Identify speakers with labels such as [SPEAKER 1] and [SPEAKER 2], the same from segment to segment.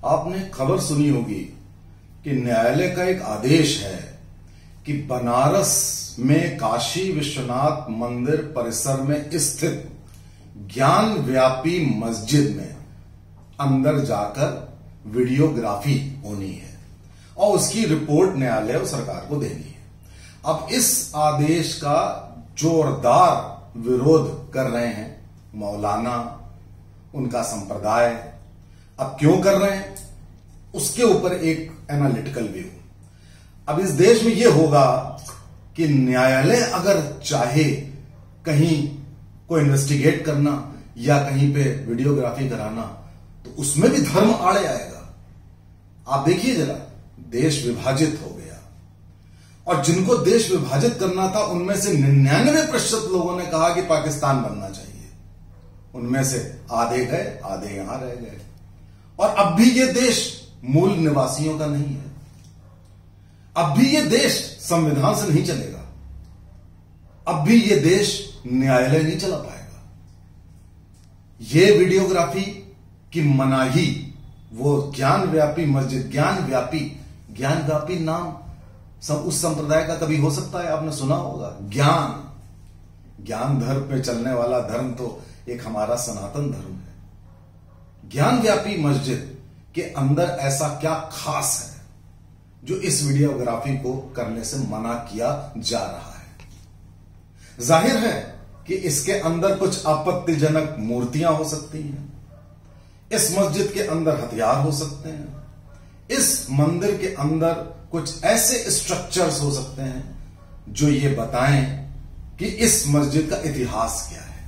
[SPEAKER 1] आपने खबर सुनी होगी कि न्यायालय का एक आदेश है कि बनारस में काशी विश्वनाथ मंदिर परिसर में स्थित ज्ञान व्यापी मस्जिद में अंदर जाकर वीडियोग्राफी होनी है और उसकी रिपोर्ट न्यायालय और सरकार को देनी है। अब इस आदेश का जोरदार विरोध कर रहे हैं मौलाना, उनका संप्रदाय। अब क्यों कर रहे हैं उसके ऊपर एक एनालिटिकल व्यू। अब इस देश में यह होगा कि न्यायालय अगर चाहे कहीं को इन्वेस्टिगेट करना या कहीं पे वीडियोग्राफी कराना तो उसमें भी धर्म आड़े आएगा। आप देखिए जरा, देश विभाजित हो गया और जिनको देश विभाजित करना था उनमें से 99% लोगों ने कहा कि पाकिस्तान बनना चाहिए। उनमें से आधे गए, आधे यहां रह गए। और अब भी यह देश मूल निवासियों का नहीं है। अब भी यह देश संविधान से नहीं चलेगा। अब भी यह देश न्यायालय नहीं चला पाएगा। यह वीडियोग्राफी की मनाही, वो ज्ञान व्यापी मस्जिद, ज्ञान व्यापी नाम उस संप्रदाय का कभी हो सकता है? आपने सुना होगा ज्ञान धर्म पे चलने वाला धर्म तो एक हमारा सनातन धर्म है। ज्ञान व्यापी मस्जिद के अंदर ऐसा क्या खास है जो इस वीडियोग्राफी को करने से मना किया जा रहा है? जाहिर है कि इसके अंदर कुछ आपत्तिजनक मूर्तियां हो सकती हैं। इस मस्जिद के अंदर हथियार हो सकते हैं। इस मंदिर के अंदर कुछ ऐसे स्ट्रक्चर्स हो सकते हैं जो ये बताएं कि इस मस्जिद का इतिहास क्या है।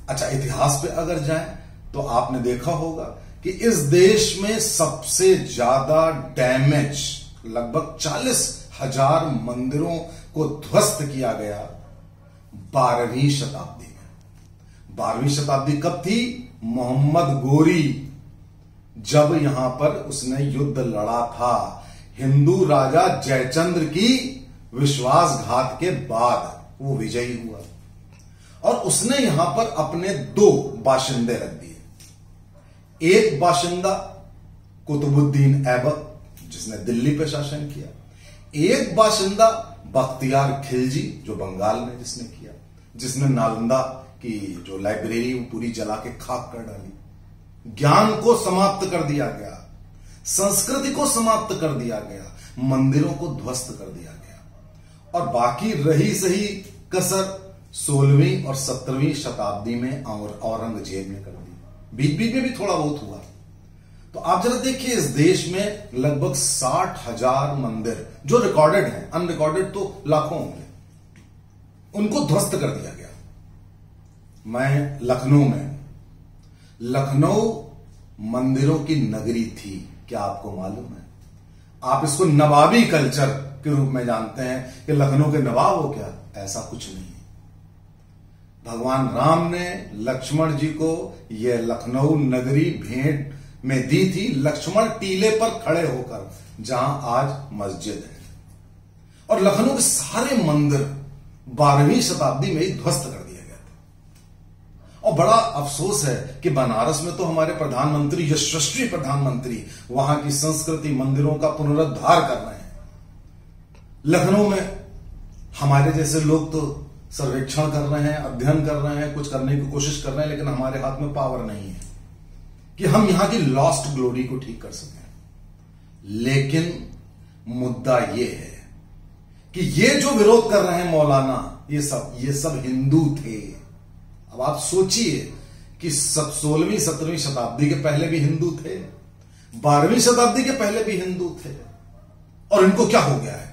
[SPEAKER 1] अच्छा, इतिहास पे अगर जाएं तो आपने देखा होगा कि इस देश में सबसे ज्यादा डैमेज, लगभग 40,000 मंदिरों को ध्वस्त किया गया 12वीं शताब्दी में। 12वीं शताब्दी कब थी? मोहम्मद गोरी जब यहां पर उसने युद्ध लड़ा था हिंदू राजा जयचंद्र की विश्वासघात के बाद, वो विजयी हुआ और उसने यहां पर अपने 2 बाशिंदे रख दिए। एक बाशिंदा कुतुबुद्दीन ऐबक जिसने दिल्ली पे शासन किया, एक बाशिंदा बख्तियार खिलजी जो बंगाल में जिसने किया, जिसने नालंदा की जो लाइब्रेरी वो पूरी जला के खाक कर डाली। ज्ञान को समाप्त कर दिया गया, संस्कृति को समाप्त कर दिया गया, मंदिरों को ध्वस्त कर दिया गया और बाकी रही सही कसर 16वीं और 17वीं शताब्दी में औरंगजेब ने कर दी। बीच बीच में भी थोड़ा बहुत हुआ। तो आप जरा देखिए, इस देश में लगभग 60,000 मंदिर जो रिकॉर्डेड हैं, अनरिकॉर्डेड तो लाखों होंगे, उनको ध्वस्त कर दिया गया। मैं लखनऊ मंदिरों की नगरी थी, क्या आपको मालूम है? आप इसको नवाबी कल्चर के रूप में जानते हैं कि लखनऊ के नवाब हो क्या? ऐसा कुछ नहीं है। भगवान राम ने लक्ष्मण जी को यह लखनऊ नगरी भेंट में दी थी, लक्ष्मण टीले पर खड़े होकर, जहां आज मस्जिद है। और लखनऊ के सारे मंदिर 12वीं शताब्दी में ही ध्वस्त कर दिया गया था। और बड़ा अफसोस है कि बनारस में तो हमारे प्रधानमंत्री, यशस्वी प्रधानमंत्री, वहां की संस्कृति मंदिरों का पुनरुद्धार कर रहे हैं। लखनऊ में हमारे जैसे लोग तो सर्वेक्षण कर रहे हैं, अध्ययन कर रहे हैं, कुछ करने की कोशिश कर रहे हैं, लेकिन हमारे हाथ में पावर नहीं है कि हम यहां की लॉस्ट ग्लोरी को ठीक कर सकें। लेकिन मुद्दा यह है कि ये जो विरोध कर रहे हैं मौलाना, ये सब हिंदू थे। अब आप सोचिए कि 16वीं 17वीं शताब्दी के पहले भी हिंदू थे, 12वीं शताब्दी के पहले भी हिंदू थे, और इनको क्या हो गया है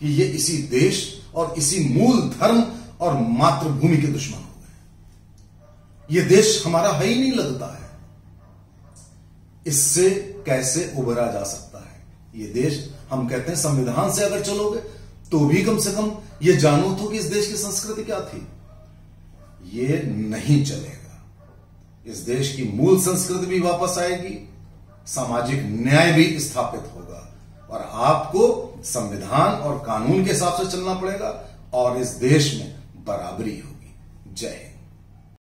[SPEAKER 1] कि ये इसी देश और इसी मूल धर्म और मातृभूमि के दुश्मन हो गए। ये देश हमारा है ही नहीं लगता है। इससे कैसे उभरा जा सकता है? ये देश, हम कहते हैं संविधान से अगर चलोगे तो भी कम से कम ये जानो तो कि इस देश की संस्कृति क्या थी। ये नहीं चलेगा। इस देश की मूल संस्कृति भी वापस आएगी, सामाजिक न्याय भी स्थापित होगा और आपको संविधान और कानून के हिसाब से चलना पड़ेगा और इस देश में बराबरी होगी। जय हिंद।